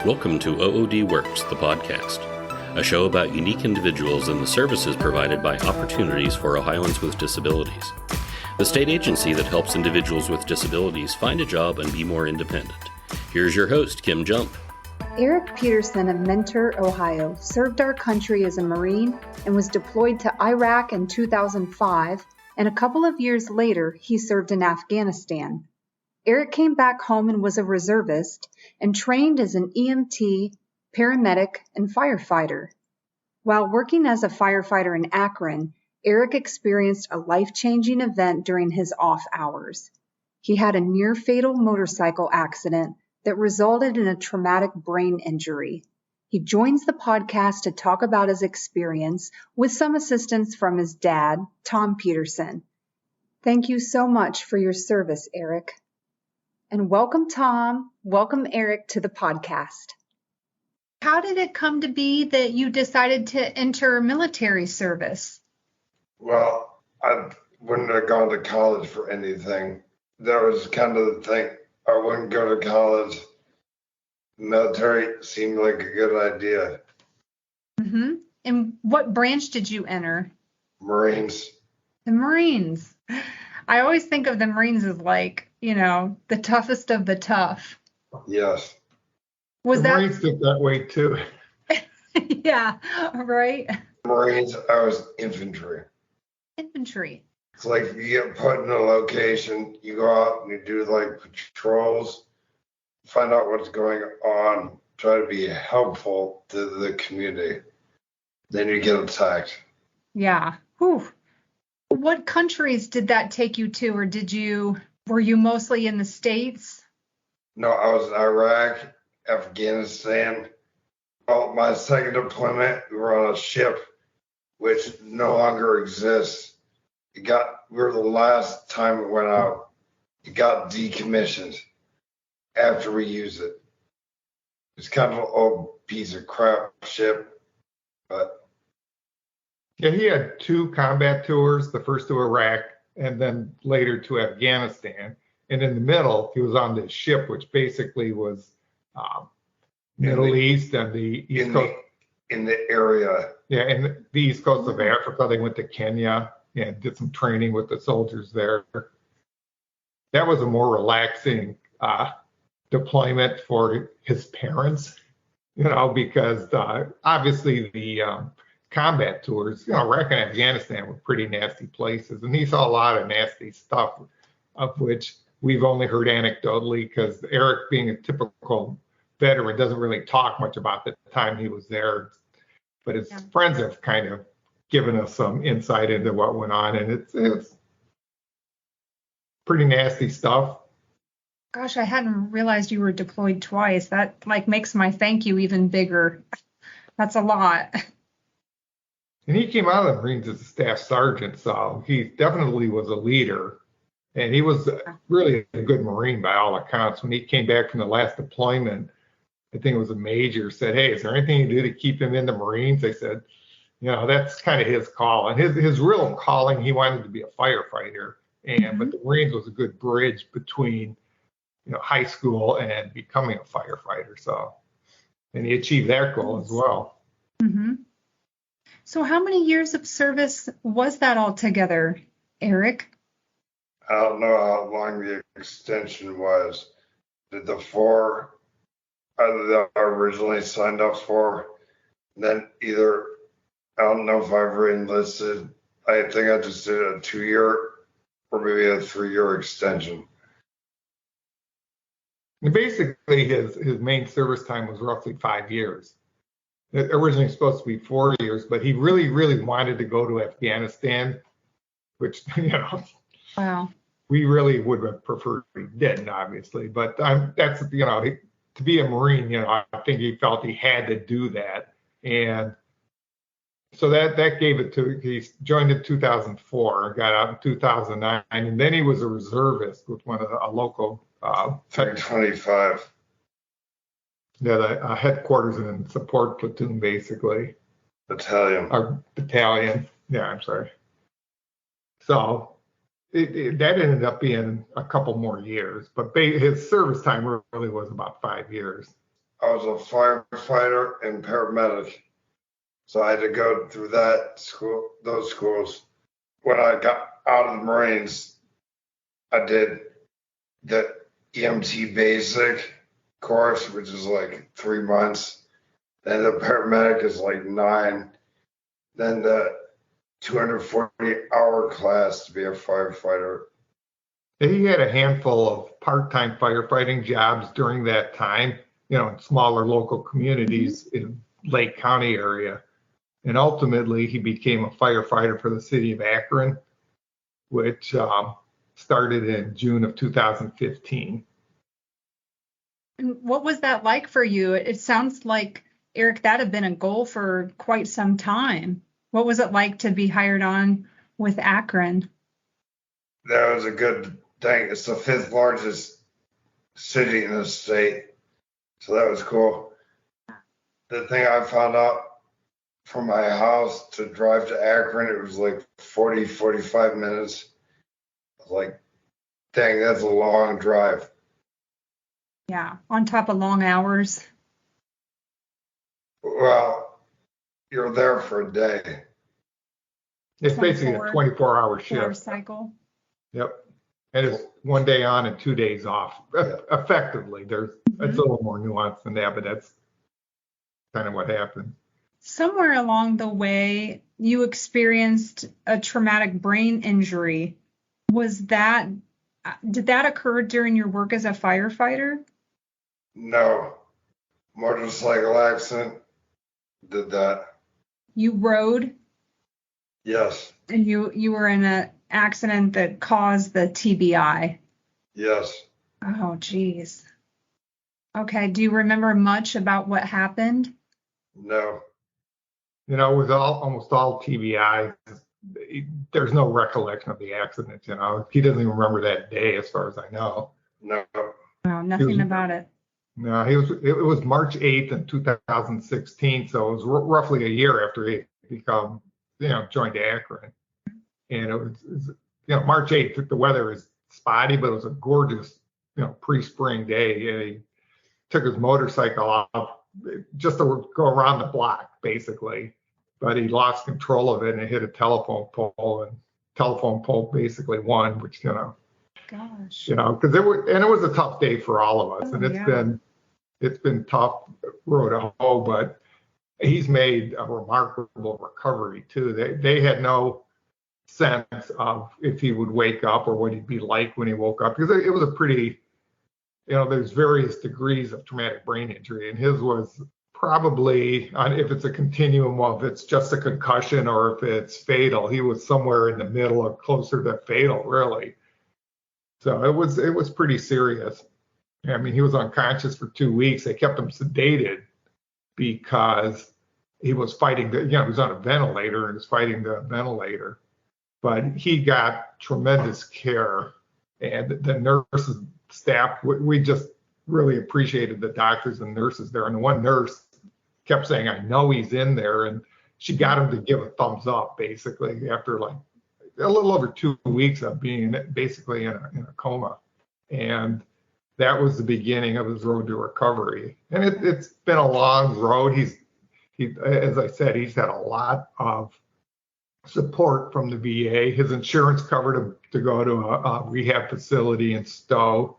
Welcome to OOD Works, the podcast, a show about unique individuals and the services provided by Opportunities for Ohioans with Disabilities, the state agency that helps individuals with disabilities find a job and be more independent. Here's your host, Kim Jump. Eric Petersen of Mentor, Ohio, served our country as a Marine and was deployed to Iraq in 2005, and a couple of years later, he served in Afghanistan. Eric came back home and was a reservist and trained as an EMT, paramedic, and firefighter. While working as a firefighter in Akron, Eric experienced a life-changing event during his off hours. He had a near-fatal motorcycle accident that resulted in a traumatic brain injury. He joins the podcast to talk about his experience with some assistance from his dad, Tom Petersen. Thank you so much for your service, Eric. And welcome, Tom. Welcome, Eric, to the podcast. How did it come to be that you decided to enter military service? Well, I wouldn't have gone to college for anything. That was kind of the thing. I wouldn't go to college. Military seemed like a good idea. Mm-hmm. And what branch did you enter? Marines. The Marines. I always think of the Marines as like, the toughest of the tough. Yes. Was the that Marines think that way too? Yeah, right. Marines, I was infantry. Infantry. It's like you get put in a location, you go out and you do like patrols, find out what's going on, try to be helpful to the community. Then you get attacked. Yeah. Whew. What countries did that take you to, or were you mostly in the States? No, I was in Iraq, Afghanistan. Well, my second deployment, we were on a ship which no longer exists. We were the last time it went out. It got decommissioned after we used it. It's kind of an old piece of crap ship, but Yeah, he had 2 combat tours, the first to Iraq and then later to Afghanistan. And in the middle, he was on this ship, which basically was Middle East and the East Coast. In the area. Yeah, and the East Coast of Africa. They went to Kenya and did some training with the soldiers there. That was a more relaxing deployment for his parents, because obviously the combat tours, Iraq and Afghanistan were pretty nasty places, and he saw a lot of nasty stuff, of which we've only heard anecdotally, because Eric, being a typical veteran, doesn't really talk much about the time he was there, but his friends have kind of given us some insight into what went on, and it's pretty nasty stuff. Gosh, I hadn't realized you were deployed twice. That makes my thank you even bigger. That's a lot. And he came out of the Marines as a staff sergeant, so he definitely was a leader. And he was really a good Marine by all accounts. When he came back from the last deployment, I think it was a major, said, "Hey, is there anything you do to keep him in the Marines?" They said, that's kind of his call. And his real calling, he wanted to be a firefighter. But the Marines was a good bridge between, high school and becoming a firefighter. So, and he achieved that goal as well. Mm-hmm. So how many years of service was that altogether, Eric? I don't know how long the extension was. Did the 4 that I originally signed up for, then either, I don't know if I've re-enlisted. I think I just did a 2-year or maybe a 3-year extension. And basically, his main service time was roughly 5 years. It originally supposed to be 4 years, but he really, really wanted to go to Afghanistan, which, Wow. We really would have preferred he didn't, obviously. But that's, to be a Marine, I think he felt he had to do that. And so that gave it to, he joined in 2004, got out in 2009, and then he was a reservist with a local 325. The headquarters and support platoon, basically. Battalion. Or battalion. Yeah, I'm sorry. So that ended up being a couple more years, but his service time really was about 5 years. I was a firefighter and paramedic. So I had to go through those schools. When I got out of the Marines, I did the EMT basic course, which is like 3 months. Then the paramedic is like 9. Then the 240-hour class to be a firefighter. He had a handful of part-time firefighting jobs during that time, in smaller local communities in Lake County area. And ultimately, he became a firefighter for the city of Akron, which started in June of 2015. And what was that like for you? It sounds like, Eric, that had been a goal for quite some time. What was it like to be hired on with Akron? That was a good thing. It's the 5th largest city in the state. So that was cool. The thing I found out from my house to drive to Akron, it was like 45 minutes. I was like, dang, that's a long drive. Yeah, on top of long hours. Well, you're there for a day. It's basically a 24-hour shift. Cycle. Yep. And it's 1 day on and 2 days off. Effectively, it's a little more nuanced than that, but that's kind of what happened. Somewhere along the way, you experienced a traumatic brain injury. Did that occur during your work as a firefighter? No. Motorcycle accident did that. You rode? Yes. And you were in an accident that caused the TBI? Yes. Oh, geez. Okay. Do you remember much about what happened? No. With almost all TBI, there's no recollection of the accident. He doesn't even remember that day, as far as I know. No. Wow, nothing about it. No, it was March 8th in 2016, so it was roughly a year after he joined Akron. And it was March 8th. The weather is spotty, but it was a gorgeous, pre-spring day. And he took his motorcycle off just to go around the block, basically. But he lost control of it and it hit a telephone pole, and telephone pole basically won, which, Gosh. because it was a tough day for all of us. Oh, and it's been tough road to hoe, but he's made a remarkable recovery too. They had no sense of if he would wake up or what he'd be like when he woke up, because it was a pretty, there's various degrees of traumatic brain injury, and his was probably, if it's a continuum of it's just a concussion or if it's fatal, he was somewhere in the middle or closer to fatal, really. So it was pretty serious. I mean, he was unconscious for 2 weeks. They kept him sedated because he was fighting he was on a ventilator and was fighting the ventilator. But he got tremendous care, and the nurses, staff, we just really appreciated the doctors and nurses there. And the one nurse kept saying, "I know he's in there," and she got him to give a thumbs up, basically, after like a little over 2 weeks of being basically in a coma. And that was the beginning of his road to recovery. And it's been a long road. He, as I said, he's had a lot of support from the VA. His insurance covered him to go to a rehab facility in Stowe.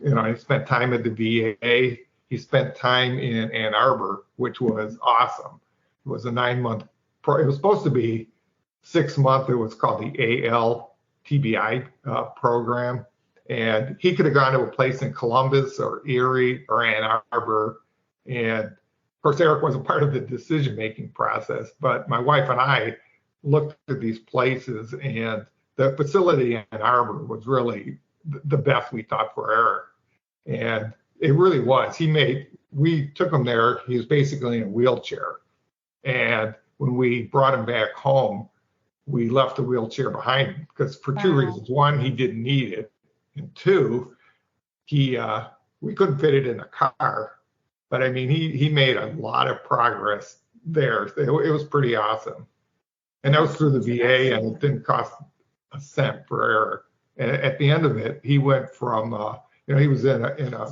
He spent time at the VA. He spent time in Ann Arbor, which was awesome. It was a 9-month, it was supposed to be 6 months. It was called the AL TBI program. And he could have gone to a place in Columbus or Erie or Ann Arbor. And of course, Eric wasn't part of the decision-making process, but my wife and I looked at these places, and the facility in Ann Arbor was really the best we thought for Eric. And it really was. We took him there. He was basically in a wheelchair. And when we brought him back home, we left the wheelchair behind because for two reasons. One, he didn't need it. And two, we couldn't fit it in a car. But I mean, he made a lot of progress there. It was pretty awesome. And that was through the VA, and it didn't cost a cent for Eric. And at the end of it, he went from, he was in a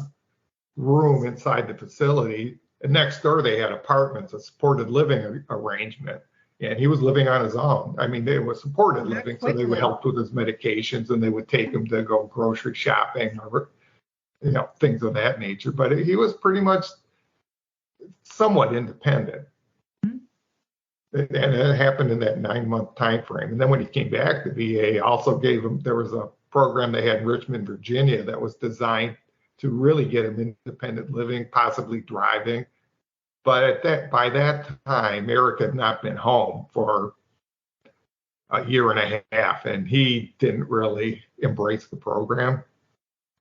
room inside the facility. And next door, they had apartments, a supported living arrangement. And he was living on his own. I mean, it was supported living, so they would help with his medications and they would take him to go grocery shopping or, things of that nature. But he was pretty much somewhat independent. And it happened in that 9-month time frame. And then when he came back, the VA also gave him, there was a program they had in Richmond, Virginia that was designed to really get him independent living, possibly driving. But by that time, Eric had not been home for a year and a half, and he didn't really embrace the program.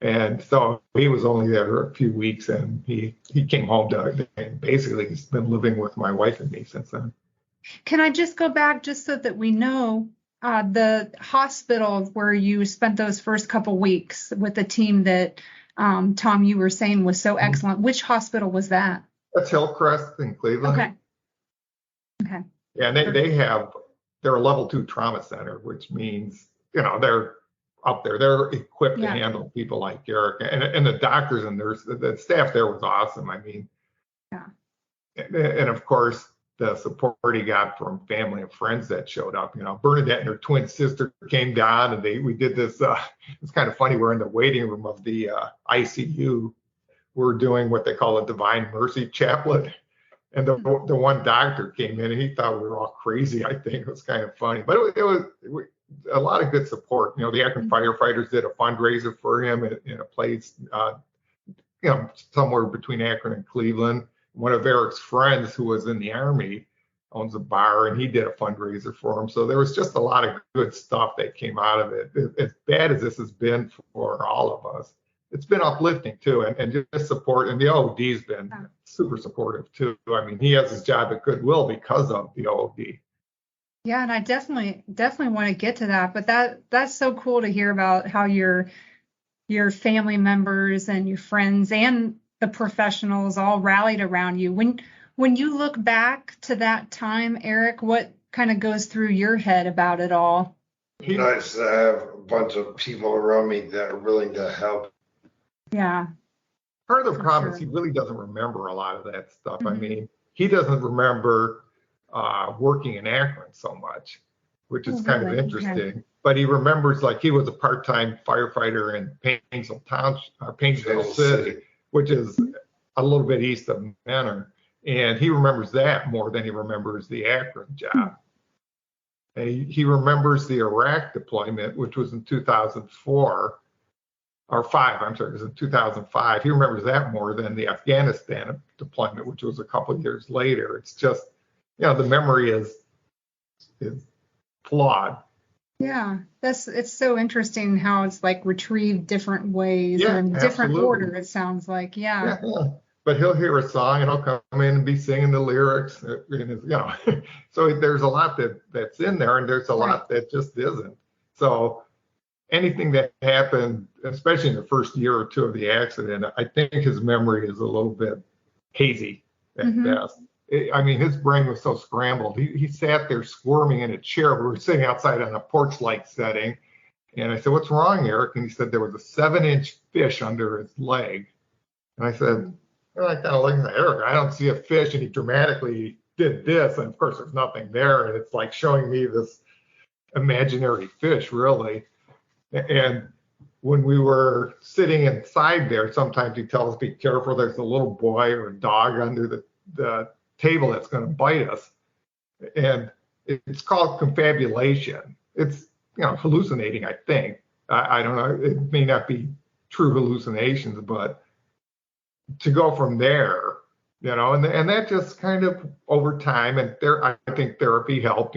And so he was only there a few weeks, and he came home and basically he's been living with my wife and me since then. Can I just go back just so that we know the hospital where you spent those first couple weeks with the team that Tom, you were saying was so excellent. Which hospital was that? That's Hillcrest in Cleveland. Okay. Yeah, and they're a level 2 trauma center, which means, they're up there. They're equipped to handle people like Eric, and the doctors and nurses, the staff there was awesome. I mean, and of course, the support he got from family and friends that showed up. Bernadette and her twin sister came down, and we did this. It's kind of funny. We're in the waiting room of the ICU. We're doing what they call a Divine Mercy Chaplet. And the one doctor came in and he thought we were all crazy. I think it was kind of funny, but it was a lot of good support. The Akron firefighters did a fundraiser for him in a place, somewhere between Akron and Cleveland. One of Eric's friends who was in the Army owns a bar, and he did a fundraiser for him. So there was just a lot of good stuff that came out of it. As bad as this has been for all of us, it's been uplifting too, and just support. And the OOD's been super supportive too. I mean, he has his job at Goodwill because of the OOD. Yeah, and I definitely want to get to that. But that's so cool to hear about how your family members and your friends and the professionals all rallied around you. When you look back to that time, Eric, what kind of goes through your head about it all? It's nice to have a bunch of people around me that are willing to help. Yeah. Part of the problem is he really doesn't remember a lot of that stuff. Mm-hmm. I mean, he doesn't remember working in Akron so much, which is kind of interesting. Okay. But he remembers, like, he was a part-time firefighter in Painesville City, which is a little bit east of Mentor. And he remembers that more than he remembers the Akron job. And he remembers the Iraq deployment, which was in 2004. Or 5, I'm sorry, it was in 2005. He remembers that more than the Afghanistan deployment, which was a couple of years later. It's just, the memory is flawed. Yeah, it's so interesting how it's like retrieved different ways and different order, it sounds like. Yeah. But he'll hear a song and he'll come in and be singing the lyrics. So there's a lot that's in there, and there's a lot that just isn't. So anything that happened, especially in the first year or two of the accident, I think his memory is a little bit hazy at best. I mean, his brain was so scrambled. He sat there squirming in a chair. We were sitting outside on a porch-like setting. And I said, "What's wrong, Eric?" And he said there was a 7-inch fish under his leg. And I said, I kind of looked at Eric, I don't see a fish. And he dramatically did this. And of course, there's nothing there. And it's like showing me this imaginary fish, really. And when we were sitting inside there, sometimes he tells us, "Be careful, there's a little boy or a dog under the table that's going to bite us." And it's called confabulation. It's, hallucinating, I think. I don't know. It may not be true hallucinations, but to go from there, and that just kind of over time, and I think therapy helped.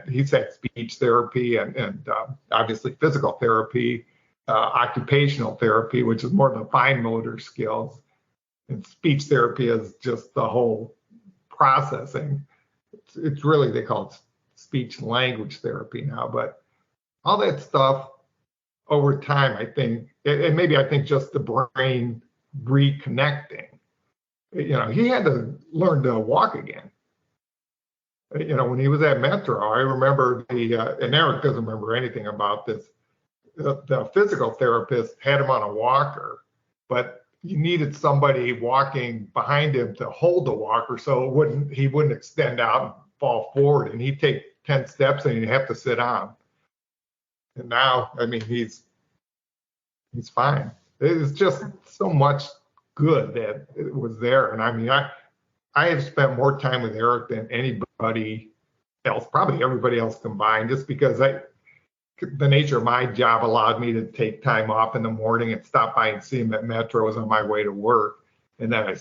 He's had speech therapy and obviously physical therapy, occupational therapy, which is more the fine motor skills, and speech therapy is just the whole processing. It's really, they call it speech language therapy now, but all that stuff over time, I think, and maybe I think just the brain reconnecting. He had to learn to walk again. When he was at Mentor, I remember and Eric doesn't remember anything about this. The physical therapist had him on a walker, but you needed somebody walking behind him to hold the walker so he wouldn't extend out and fall forward, and he'd take 10 steps and he'd have to sit down. And now, I mean, he's fine. It's just so much good that it was there. And I mean, I have spent more time with Eric than anybody else, probably everybody else combined, just because the nature of my job allowed me to take time off in the morning and stop by and see him at Metro on my way to work. And then I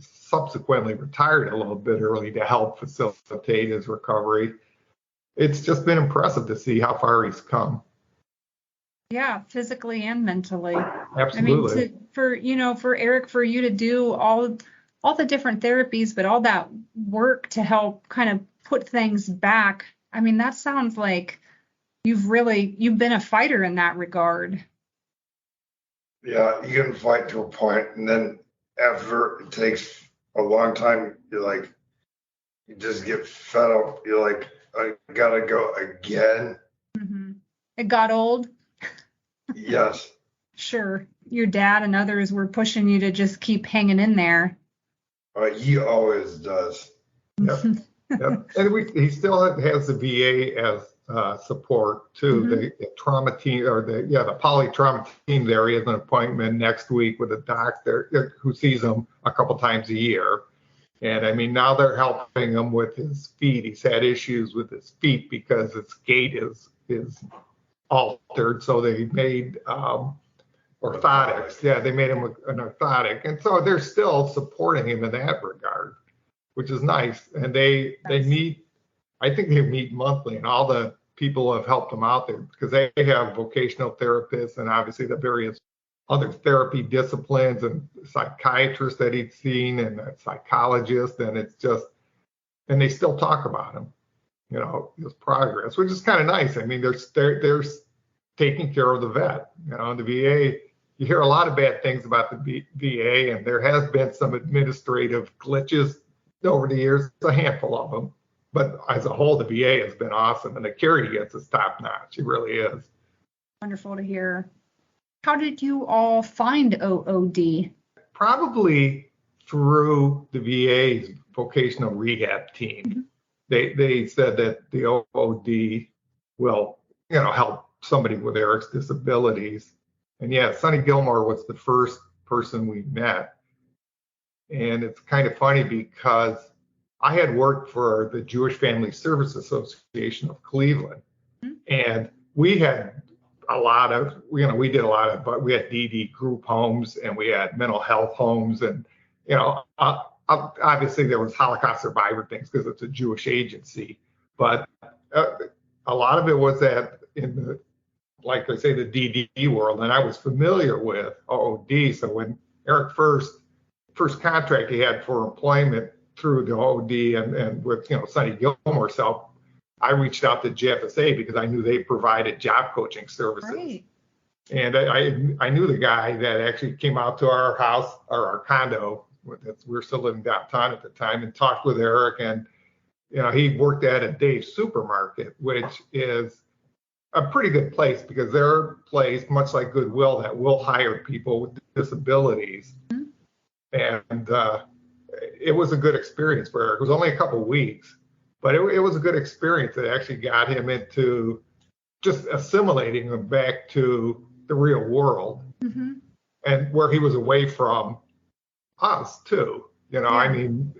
subsequently retired a little bit early to help facilitate his recovery. It's just been impressive to see how far he's come. Yeah, physically and mentally. Absolutely. I mean, for Eric, for you to do all the different therapies, but all that work to help kind of put things back. I mean, that sounds like you've been a fighter in that regard. Yeah, you can fight to a point, and then after it takes a long time, you just get fed up. You're like, I gotta go again. Mm-hmm. It got old. Yes. Sure. Your dad and others were pushing you to just keep hanging in there. He always does. Yep. Yep. And he still has the VA as support too. Mm-hmm. The trauma team, or the polytrauma team there. He has an appointment next week with a doctor who sees him a couple times a year. And I mean, now they're helping him with his feet. He's had issues with his feet because his gait is altered. So they made orthotics. Yeah, they made him an orthotic. And so they're still supporting him in that regard, which is nice. And they meet, I think they meet monthly, and all the people have helped them out there because they have vocational therapists and obviously the various other therapy disciplines and psychiatrists that he's seen and a psychologist. And it's just, and they still talk about him, his progress, which is kind of nice. I mean, they're taking care of the vet, the VA. You hear a lot of bad things about the VA, and there has been some administrative glitches over the years, a handful of them. But as a whole, the VA has been awesome, and the care he gets is top notch. It really is. Wonderful to hear. How did you all find OOD? Probably through the VA's vocational rehab team. Mm-hmm. They said that the OOD will, help somebody with Eric's disabilities. And yeah, Sunny Gilmore was the first person we met. And it's kind of funny because I had worked for the Jewish Family Service Association of Cleveland. Mm-hmm. And we had a lot of, we did a lot of, but we had DD group homes and we had mental health homes. And, obviously there was Holocaust survivor things because it's a Jewish agency. But a lot of it was that in the, like I say, the DD world, and I was familiar with OOD. So when Eric first contract he had for employment through the OOD and with Sunny Gilmore's help, I reached out to JFSA because I knew they provided job coaching services. Right. And I knew the guy that actually came out to our house or our condo. We were still living downtown at the time, and talked with Eric. And he worked at a Dave's supermarket, which is a pretty good place because they're a place, much like Goodwill, that will hire people with disabilities. Mm-hmm. And it was a good experience for Eric. It was only a couple of weeks, but it was a good experience that actually got him into just assimilating him back to the real world. Mm-hmm. And where he was away from us too. Yeah. I mean,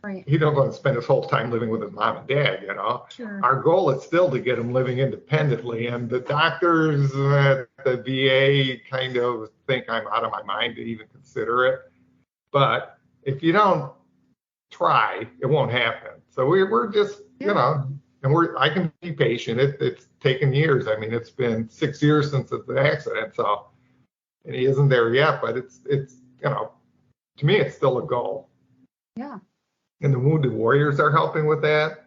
right. He don't want to spend his whole time living with his mom and dad, Sure. Our goal is still to get him living independently, and the doctors at the VA kind of think I'm out of my mind to even consider it. But if you don't try, it won't happen. So we're just, and I can be patient. It's taken years. I mean, it's been 6 years since the accident, so, and he isn't there yet, but it's to me, it's still a goal. Yeah. And the Wounded Warriors are helping with that.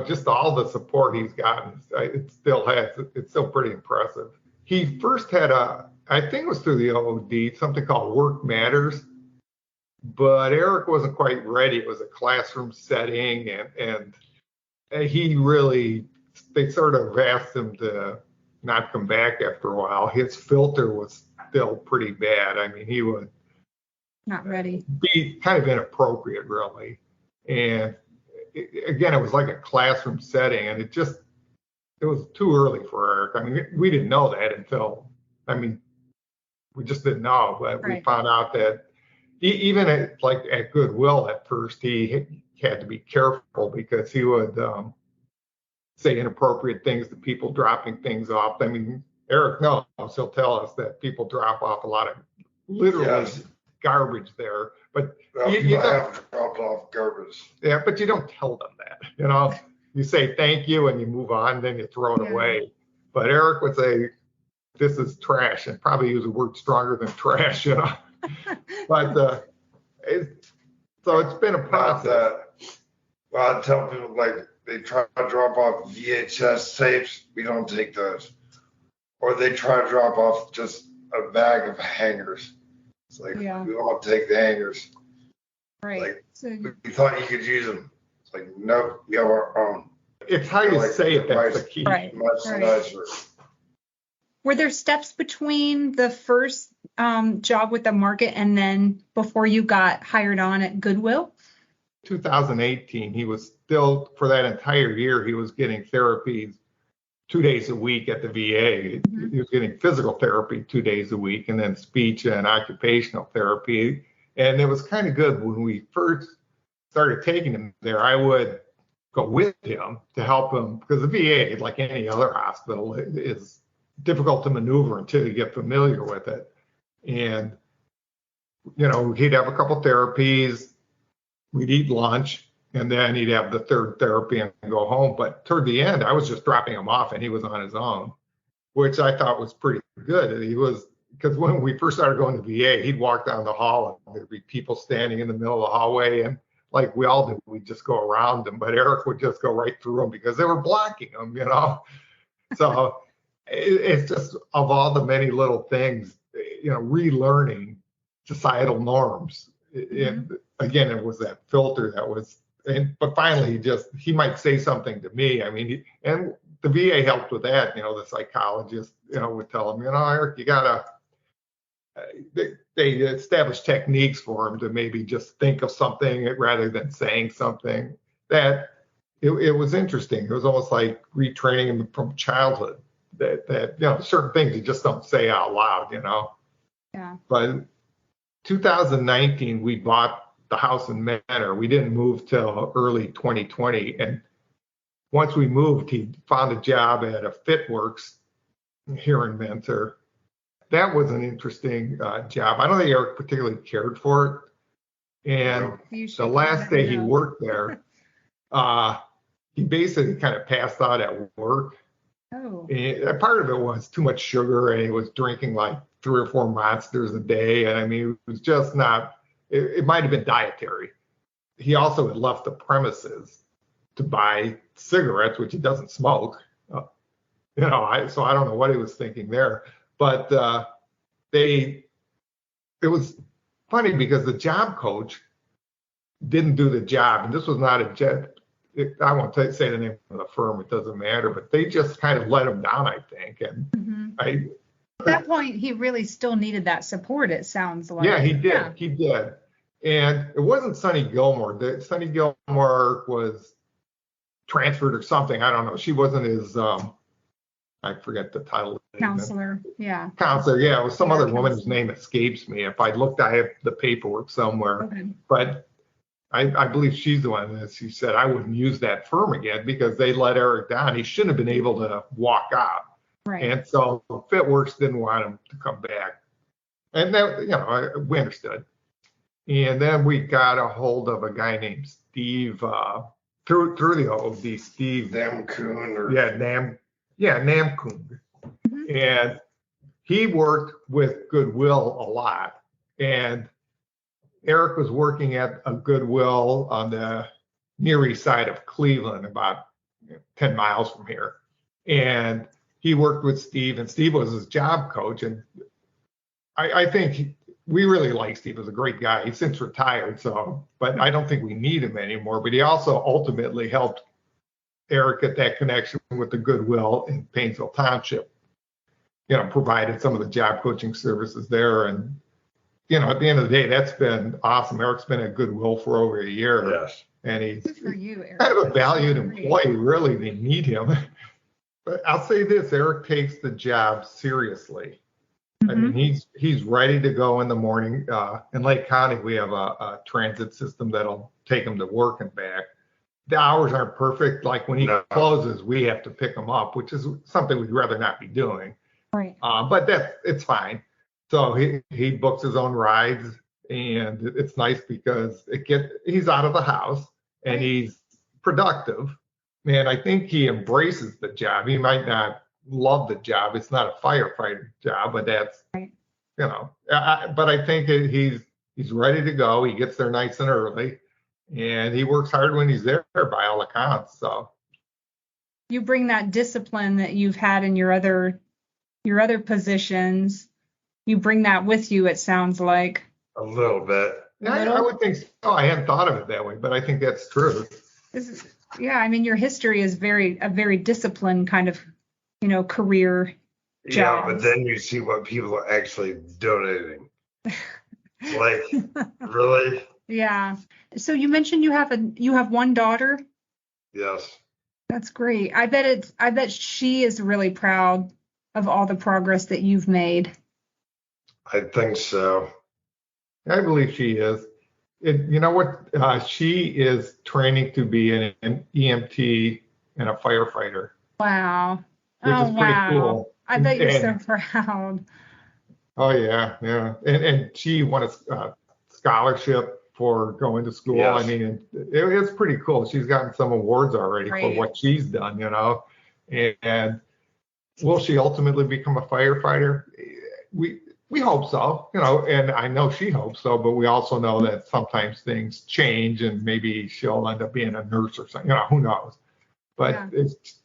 Just all the support he's gotten, it's still pretty impressive. He first had I think it was through the OOD, something called Work Matters, but Eric wasn't quite ready. It was a classroom setting, and they sort of asked him to not come back after a while. His filter was still pretty bad. I mean, he would Not ready. be kind of inappropriate, really. And again, it was like a classroom setting, and it was too early for Eric. I mean, we didn't know that until, I mean, we just didn't know, but we found out that even at Goodwill at first, he had to be careful because he would say inappropriate things to people dropping things off. I mean, Eric knows, he'll tell us that people drop off a lot of literally garbage there, but you have dropped off garbage. Yeah, but you don't tell them that, you say thank you and you move on, then you throw it away. But Eric would say, this is trash, and probably use a word stronger than trash, But so it's been a process. Well, I tell people, like, they try to drop off VHS tapes, we don't take those. Or they try to drop off just a bag of hangers. It's like, we won't take the hangers. Right. Like, So we thought you could use them. It's like, no, we have our own. It's how you say it that's the key. Right. Much nicer. were there steps between the first job with the market and then before you got hired on at Goodwill? 2018, he was still, for that entire year, he was getting therapies 2 days a week at the VA. Mm-hmm. He was getting physical therapy 2 days a week, and then speech and occupational therapy. And it was kind of good when we first started taking him there. I would go with him to help him because the VA, like any other hospital, is difficult to maneuver until you get familiar with it. And, you know, he'd have a couple therapies, we'd eat lunch, and then he'd have the third therapy and go home. But toward the end, I was just dropping him off and he was on his own, which I thought was pretty good. He was, because when we first started going to VA, he'd walk down the hall and there'd be people standing in the middle of the hallway, and like we all do, we'd just go around them, but Eric would just go right through them because they were blocking him, you know? So it's just, of all the many little things, you know, relearning societal norms. Mm-hmm. Again, it was that filter that was, but finally he might say something to me. I mean, and the VA helped with that, you know, the psychologist, you know, would tell him, you know, Eric, you gotta, they established techniques for him to maybe just think of something rather than saying something. That it was interesting. It was almost like retraining him from childhood, that you know, certain things you just don't say out loud, you know. Yeah. But 2019, we bought the house in Mentor. We didn't move till early 2020. And once we moved, he found a job at a FitWorks here in Mentor. That was an interesting job. I don't think Eric particularly cared for it. And the last day he worked there, he basically kind of passed out at work. Oh. And part of it was too much sugar, and he was drinking like 3 or 4 Monsters a day. And I mean, it was just not, it might have been dietary. He also had left the premises to buy cigarettes, which he doesn't smoke. You know, so I don't know what he was thinking there. But it was funny because the job coach didn't do the job. And this was not a job. I won't say the name of the firm, it doesn't matter, but they just kind of let him down, I think. And mm-hmm. At that point, he really still needed that support, it sounds like. Yeah, he did. Yeah. He did. And it wasn't Sunny Gilmore. Sunny Gilmore was transferred or something. I don't know. She wasn't his, I forget the title. Counselor, yeah. Counselor, yeah. It was some other woman whose name escapes me. If I looked, I have the paperwork somewhere. Okay. But I believe she's the one that she said, I wouldn't use that firm again because they let Eric down. He shouldn't have been able to walk out. Right. And so FitWorks didn't want him to come back. And then, you know, we understood. And then we got a hold of a guy named Steve, through the OD, Steve. Namkoon. Namkoon. Mm-hmm. And he worked with Goodwill a lot. And Eric was working at a Goodwill on the near east side of Cleveland, about 10 miles from here. And he worked with Steve, and Steve was his job coach. And I think we really like Steve. He was a great guy. He's since retired, but I don't think we need him anymore. But he also ultimately helped Eric get that connection with the Goodwill in Painesville Township. provided some of the job coaching services there. And, at the end of the day, that's been awesome. Eric's been at Goodwill for over a year. Yes. And he's Good for you, Eric. kind of a valued employee, really. They need him. But I'll say this, Eric takes the job seriously. I mean, he's ready to go in the morning. In Lake County, we have a transit system that'll take him to work and back. The hours aren't perfect. Like when he closes, we have to pick him up, which is something we'd rather not be doing. Right. But it's fine. So he books his own rides, and it's nice because he's out of the house and he's productive. And I think he embraces the job. He might not love the job. It's not a firefighter job, but that's, right. But I think he's ready to go. He gets there nice and early, and he works hard when he's there by all accounts. So you bring that discipline that you've had in your other positions. You bring that with you, it sounds like. A little bit. I would think so. I hadn't thought of it that way, but I think that's true. I mean, your history is a very disciplined kind of, career job. Yeah, but then you see what people are actually donating. Like, really? Yeah. So you mentioned you have one daughter? Yes. That's great. I bet she is really proud of all the progress that you've made. I think so. I believe she is. You know what? She is training to be an EMT and a firefighter. Wow. Which is pretty cool. I bet you're so proud. Oh, yeah. And she won a scholarship for going to school. Yes. I mean, it's pretty cool. She's gotten some awards already for what she's done, And will she ultimately become a firefighter? We hope so, and I know she hopes so, but we also know that sometimes things change and maybe she'll end up being a nurse or something, who knows. But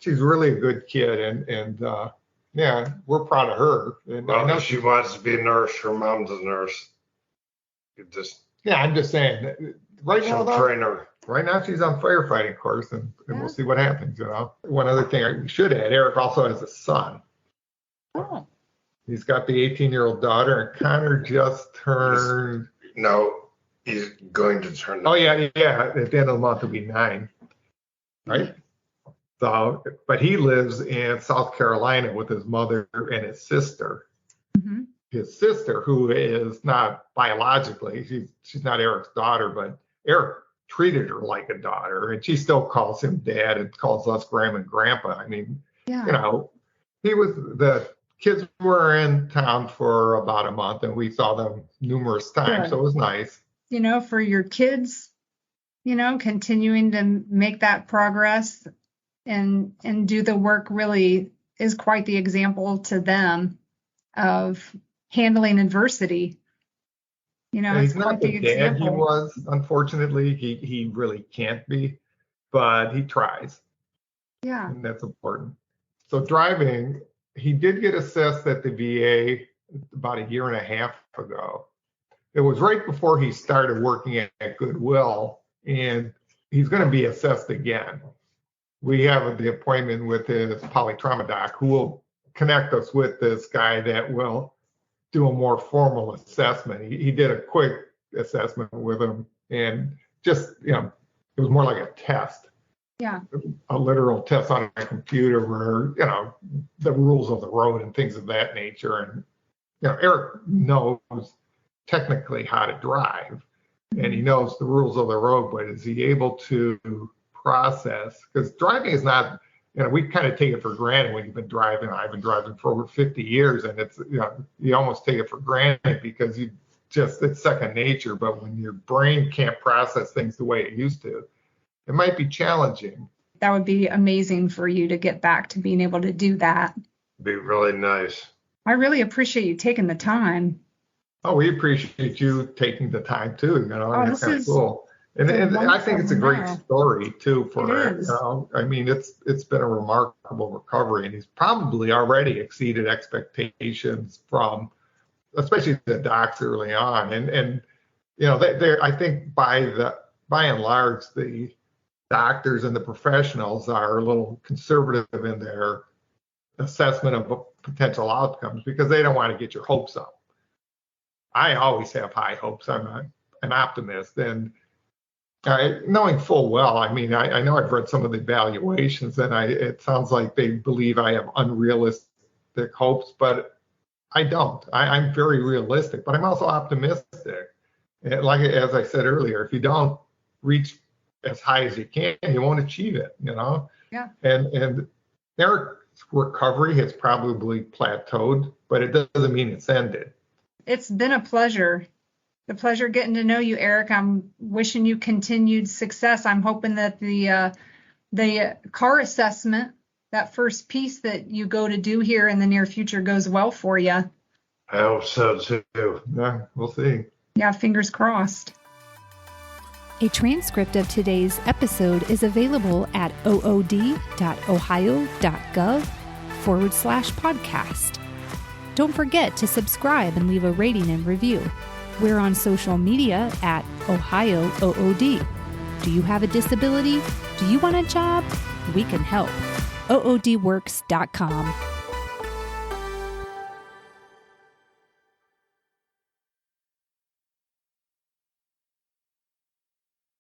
she's really a good kid, and we're proud of her. And well, I know she wants to be a nurse. Her mom's a nurse. I'm just saying, right now she's on firefighting course, and we'll see what happens, One other thing I should add, Eric also has a son. Oh. He's got the 18-year-old daughter, and Connor just turned. No, he's going to turn. Oh, yeah. At the end of the month, he'll be 9. Right? So, but he lives in South Carolina with his mother and his sister. Mm-hmm. His sister, who is not biologically, she's not Eric's daughter, but Eric treated her like a daughter, and she still calls him dad and calls us grandma and grandpa. I mean, the kids were in town for about a month, and we saw them numerous times. So it was nice. For your kids, continuing to make that progress and do the work really is quite the example to them of handling adversity. He's not the dad he was, unfortunately. He really can't be, but he tries. Yeah. And that's important. So driving, he did get assessed at the VA about a year and a half ago. It was right before he started working at Goodwill, and he's going to be assessed again. We have the appointment with his polytrauma doc, who will connect us with this guy that will do a more formal assessment. He did a quick assessment with him, and just, it was more like a test. Yeah. A literal test on a computer where, the rules of the road and things of that nature. And, Eric knows technically how to drive, and he knows the rules of the road, but is he able to process? Because driving is not, we kind of take it for granted when you've been driving. I've been driving for over 50 years, and it's, you almost take it for granted because it's second nature. But when your brain can't process things the way it used to, it might be challenging. That would be amazing for you to get back to being able to do that. Be really nice. I really appreciate you taking the time. Oh, we appreciate you taking the time too. That's kind of cool. And I think it's a great story too for her. I mean, it's been a remarkable recovery, and he's probably already exceeded expectations from, especially the docs early on. And I think by and large, the doctors and the professionals are a little conservative in their assessment of potential outcomes because they don't want to get your hopes up. I always have high hopes. I'm an optimist, and knowing full well, I mean, I know I've read some of the evaluations, and it sounds like they believe I have unrealistic hopes, but I don't. I'm very realistic, but I'm also optimistic. And like as I said earlier, if you don't reach as high as you can, you won't achieve it. Yeah. And their recovery has probably plateaued, but it doesn't mean it's ended. It's been a pleasure. The pleasure getting to know you, Eric. I'm wishing you continued success. I'm hoping that the car assessment, that first piece that you go to do here in the near future, goes well for you. I hope so too. Yeah, we'll see. Yeah, fingers crossed. A transcript of today's episode is available at ood.ohio.gov/podcast. Don't forget to subscribe and leave a rating and review. We're on social media at Ohio OOD. Do you have a disability? Do you want a job? We can help. oodworks.com.